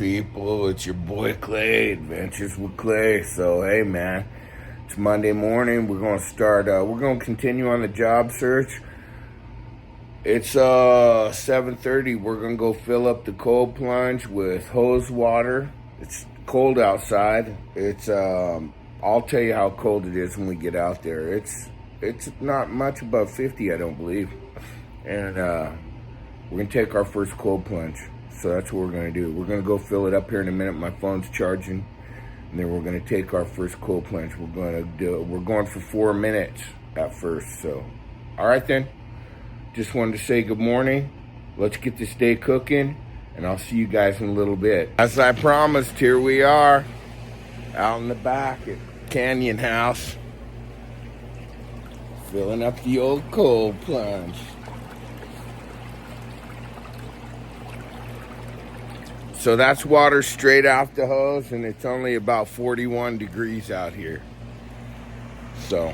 people? It's your boy Clay, Adventures with Clay. So, hey man, it's Monday morning. We're going to start, we're going to continue on the job search. It's 7:30. We're going to go fill up the cold plunge with hose water. It's cold outside. I'll tell you how cold it is when we get out there. It's not much above 50, I don't believe. And we're going to take our first cold plunge. So that's what we're going to do. We're going to go fill it up here in a minute. My phone's charging. And then we're going to take our first cold plunge. We're going for 4 minutes at first. So, all right then. Just wanted to say good morning. Let's get this day cooking. And I'll see you guys in a little bit. As I promised, here we are. Out in the back at Canyon House. Filling up the old cold plunge. So that's water straight off the hose, and it's only about 41 degrees out here. So,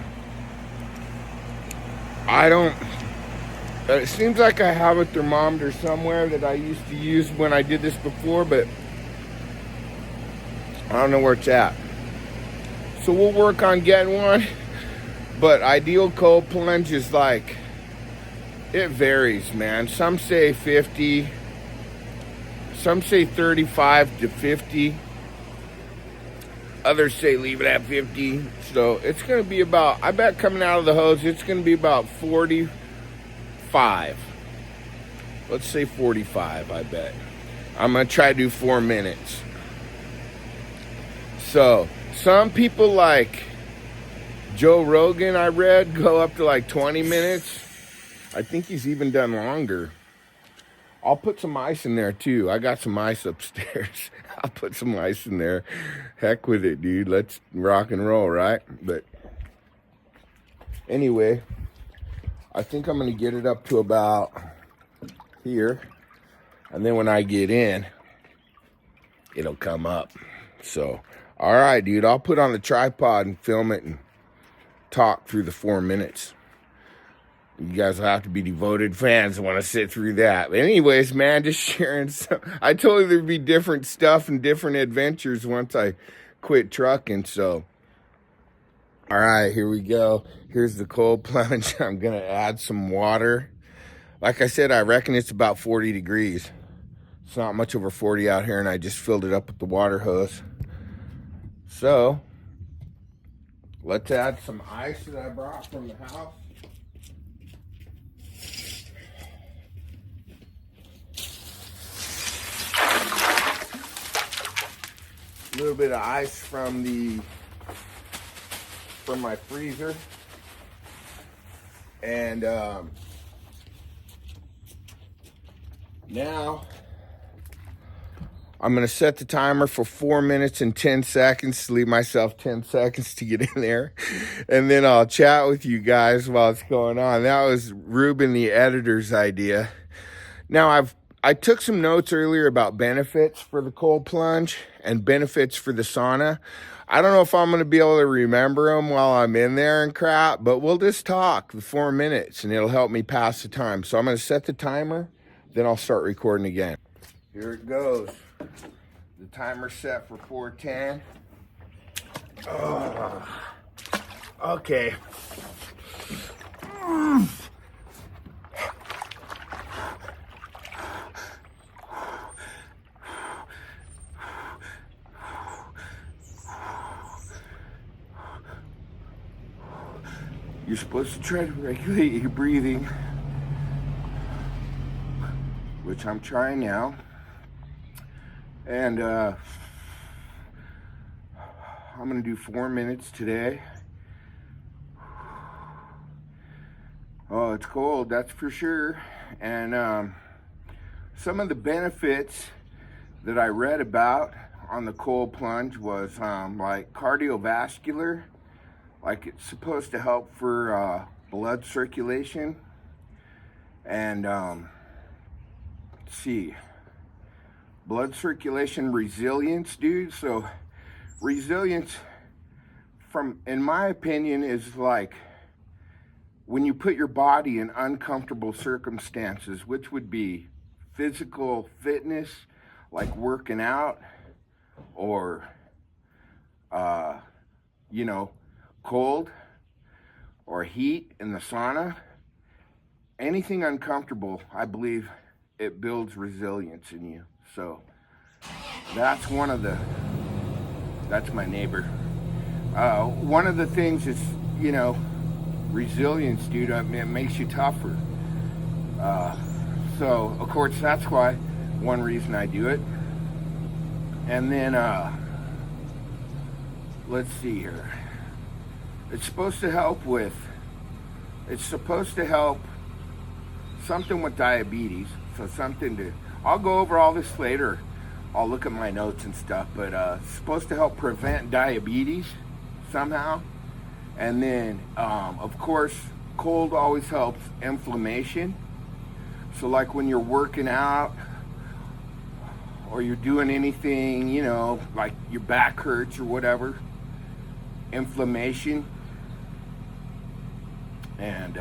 it seems like I have a thermometer somewhere that I used to use when I did this before, but I don't know where it's at. So we'll work on getting one, but ideal cold plunge is like, it varies, man. Some say 50. Some say 35 to 50. Others say leave it at 50. So it's going to be about, I bet coming out of the hose, it's going to be about 45. Let's say 45, I bet. I'm going to try to do 4 minutes. So some people like Joe Rogan, I read, go up to like 20 minutes. I think he's even done longer. I'll put some ice in there too. I got some ice upstairs. I'll put some ice in there. Heck with it, dude. Let's rock and roll, right? But anyway, I think I'm going to get it up to about here. And then when I get in, it'll come up. So, all right, dude. I'll put on the tripod and film it and talk through the 4 minutes. You guys will have to be devoted fans and want to sit through that. But anyways, man, just sharing some. I told you there'd be different stuff and different adventures once I quit trucking. So, all right, here we go. Here's the cold plunge. I'm going to add some water. Like I said, I reckon it's about 40 degrees. It's not much over 40 out here, and I just filled it up with the water hose. So, let's add some ice that I brought from the house. A little bit of ice from my freezer, and now I'm gonna set the timer for 4 minutes and 10 seconds to leave myself 10 seconds to get in there, and then I'll chat with you guys while it's going on. That was Ruben, the editor's idea. Now I took some notes earlier about benefits for the cold plunge and benefits for the sauna. I don't know if I'm going to be able to remember them while I'm in there and crap, but we'll just talk the 4 minutes and it'll help me pass the time. So I'm going to set the timer, then I'll start recording again. Here it goes. The timer's set for 4:10. Oh, okay. You're supposed to try to regulate your breathing, which I'm trying now. And I'm gonna do 4 minutes today. Oh, it's cold, that's for sure. And some of the benefits that I read about on the cold plunge was like cardiovascular. Like it's supposed to help for blood circulation, and let's see, blood circulation resilience, dude. So resilience, in my opinion, is like when you put your body in uncomfortable circumstances, which would be physical fitness, like working out or, you know, cold or heat in the sauna, anything uncomfortable, I believe it builds resilience in you. So that's that's my neighbor. One of the things is, you know, resilience, dude. I mean, it makes you tougher. So, of course, that's why one reason I do it. And then, let's see here. It's supposed to help something with diabetes. So I'll go over all this later. I'll look at my notes and stuff, but it's supposed to help prevent diabetes somehow. And then, of course, cold always helps inflammation. So like when you're working out or you're doing anything, you know, like your back hurts or whatever, inflammation. And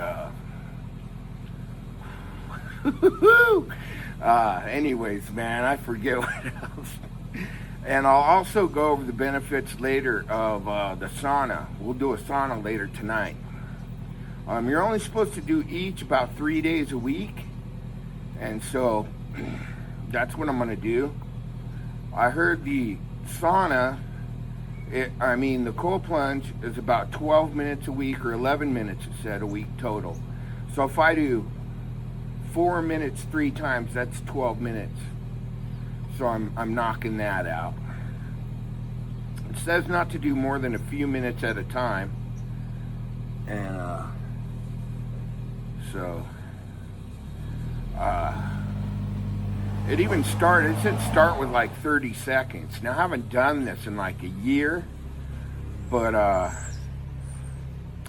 anyways, man, I forget what else. And I'll also go over the benefits later of the sauna. We'll do a sauna later tonight. You're only supposed to do each about 3 days a week. And so that's what I'm going to do. I heard the sauna, the cold plunge is about 12 minutes a week or 11 minutes, it said, a week total. So if I do 4 minutes 3 times, that's 12 minutes. So I'm knocking that out. It says not to do more than a few minutes at a time. And it even started, it said start with like 30 seconds. Now I haven't done this in like a year, but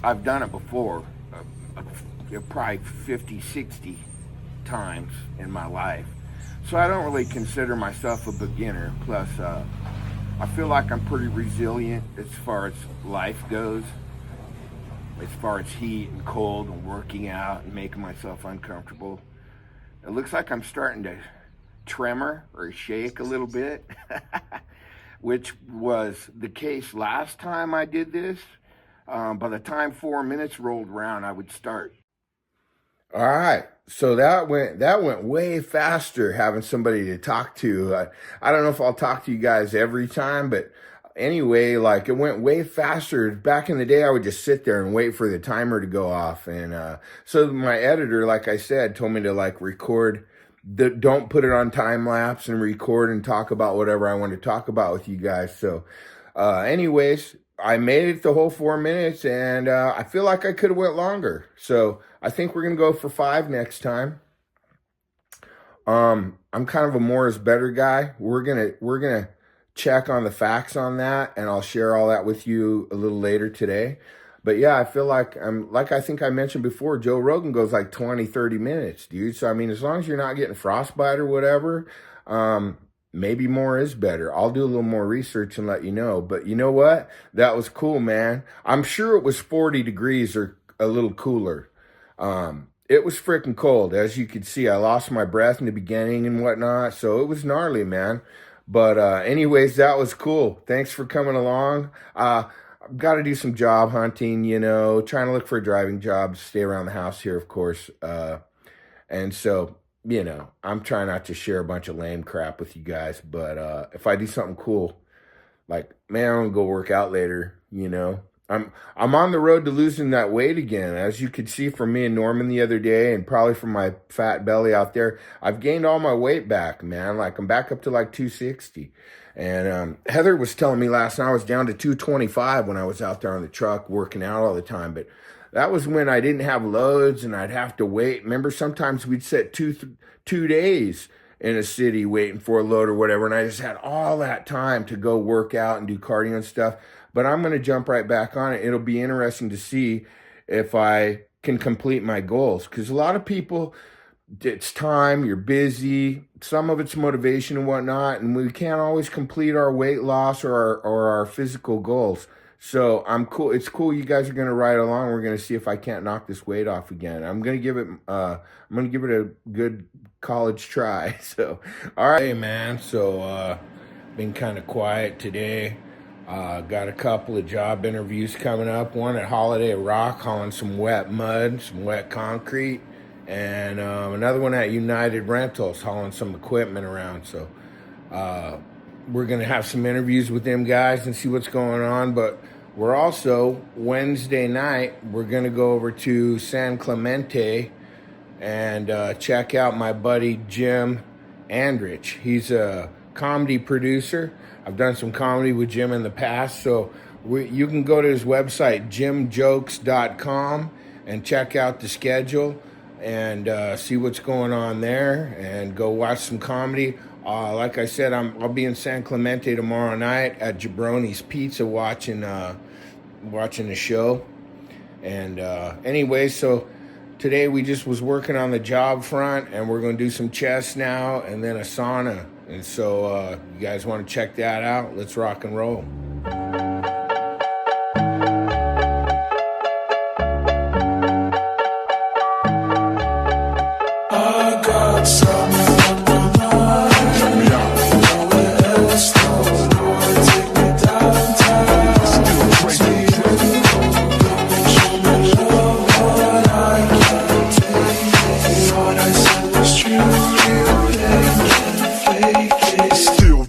I've done it before, probably 50, 60 times in my life. So I don't really consider myself a beginner. Plus, I feel like I'm pretty resilient as far as life goes, as far as heat and cold and working out and making myself uncomfortable. It looks like I'm starting to tremor or shake a little bit, which was the case last time I did this. By the time 4 minutes rolled around, I would start. All right, so that went way faster having somebody to talk to. I don't know if I'll talk to you guys every time, but anyway, like it went way faster. Back in the day, I would just sit there and wait for the timer to go off, and so my editor, like I said, told me to like record. Don't put it on time lapse and record and talk about whatever I want to talk about with you guys. So, anyways, I made it the whole 4 minutes, and I feel like I could have went longer. So I think we're gonna go for 5 next time. I'm kind of a more is better guy. We're gonna check on the facts on that, and I'll share all that with you a little later today. But yeah, I feel like I think I mentioned before, Joe Rogan goes like 20, 30 minutes, dude. So I mean, as long as you're not getting frostbite or whatever, maybe more is better. I'll do a little more research and let you know. But you know what? That was cool, man. I'm sure it was 40 degrees or a little cooler. It was freaking cold. As you could see, I lost my breath in the beginning and whatnot. So it was gnarly, man. But anyways, that was cool. Thanks for coming along. I've got to do some job hunting, you know, trying to look for a driving job, stay around the house here, of course. And so, you know, I'm trying not to share a bunch of lame crap with you guys. But if I do something cool, like, man, I'm gonna go work out later, you know. I'm on the road to losing that weight again. As you could see from me and Norman the other day, and probably from my fat belly out there, I've gained all my weight back, man. Like, I'm back up to like 260. And Heather was telling me last night I was down to 225 when I was out there on the truck working out all the time. But that was when I didn't have loads and I'd have to wait. Remember, sometimes we'd sit two days in a city waiting for a load or whatever, and I just had all that time to go work out and do cardio and stuff. But I'm going to jump right back on it. It'll be interesting to see if I can complete my goals, because a lot of people, it's time, you're busy, some of it's motivation and whatnot, and we can't always complete our weight loss or our physical goals. So I'm cool. It's cool. You guys are going to ride along. We're going to see if I can't knock this weight off again. I'm going to give it a good college try. So, all right, hey, man. So, been kind of quiet today. Got a couple of job interviews coming up. One at Holiday Rock, hauling some wet mud, some wet concrete, and another one at United Rentals, hauling some equipment around. So, we're gonna have some interviews with them guys and see what's going on. But we're also Wednesday night. We're gonna go over to San Clemente and check out my buddy Jim Andrich. He's a comedy producer. I've done some comedy with Jim in the past, so you can go to his website, jimjokes.com, and check out the schedule and see what's going on there, and go watch some comedy. Like I said, I'll be in San Clemente tomorrow night at Jabroni's Pizza watching the show. And anyway, so today we just was working on the job front, and we're going to do some chest now and then a sauna. And so you guys want to check that out? Let's rock and roll. I got something on my mind. Check me out. Nowhere else, no. Take me downtown. Still crazy. Show me love, but I can't take it. What I said was true. You can't fake it. Still.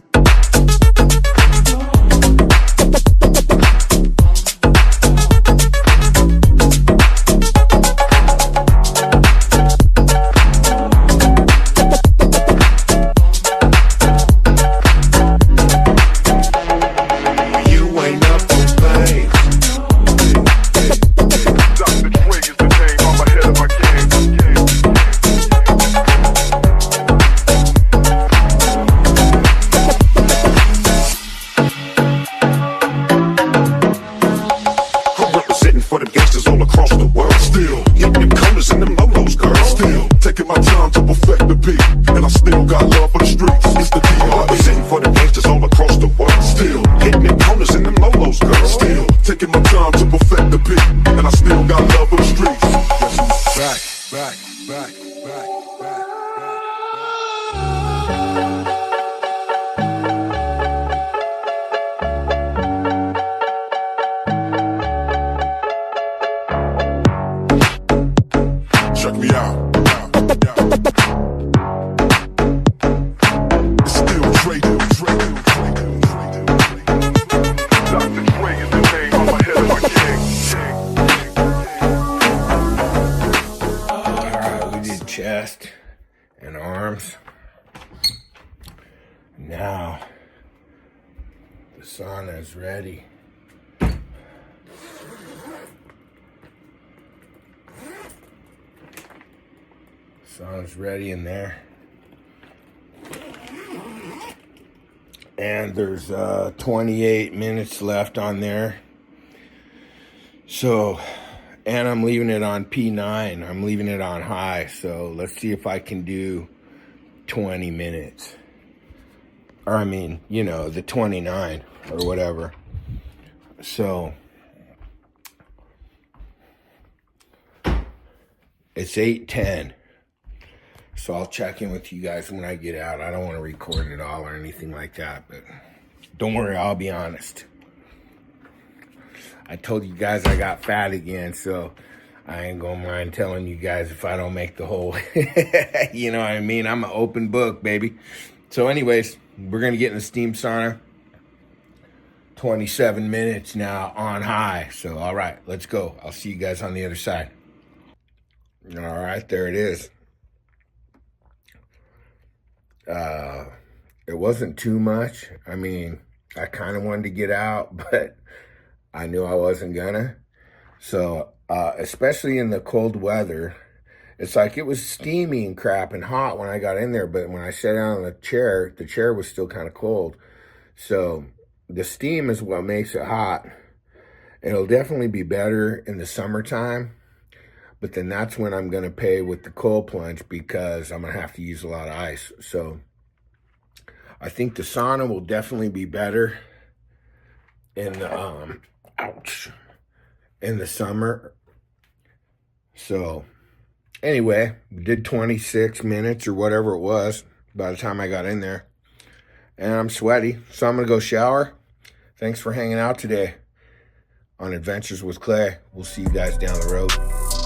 Chest and arms. Now the sauna is ready. Sauna's ready in there. And there's 28 minutes left on there. So, and I'm leaving it on P9. I'm leaving it on high. So let's see if I can do 20 minutes. Or I mean, you know, the 29 or whatever. So it's 8:10. So I'll check in with you guys when I get out. I don't want to record it all or anything like that, but don't worry, I'll be honest. I told you guys I got fat again, so I ain't gonna mind telling you guys if I don't make the whole, you know what I mean? I'm an open book, baby. So anyways, we're gonna get in the steam sauna. 27 minutes now on high. So, all right, let's go. I'll see you guys on the other side. All right, there it is. It wasn't too much. I mean, I kind of wanted to get out, but I knew I wasn't gonna. So, especially in the cold weather, it's like it was steamy and crap and hot when I got in there, but when I sat down on the chair was still kind of cold. So the steam is what makes it hot. It'll definitely be better in the summertime, but then that's when I'm gonna pay with the cold plunge because I'm gonna have to use a lot of ice. So I think the sauna will definitely be better in the in the summer. So Anyway, we did 26 minutes or whatever it was by the time I got in there. And I'm sweaty, so I'm going to go shower. Thanks for hanging out today on Adventures with Clay. We'll see you guys down the road.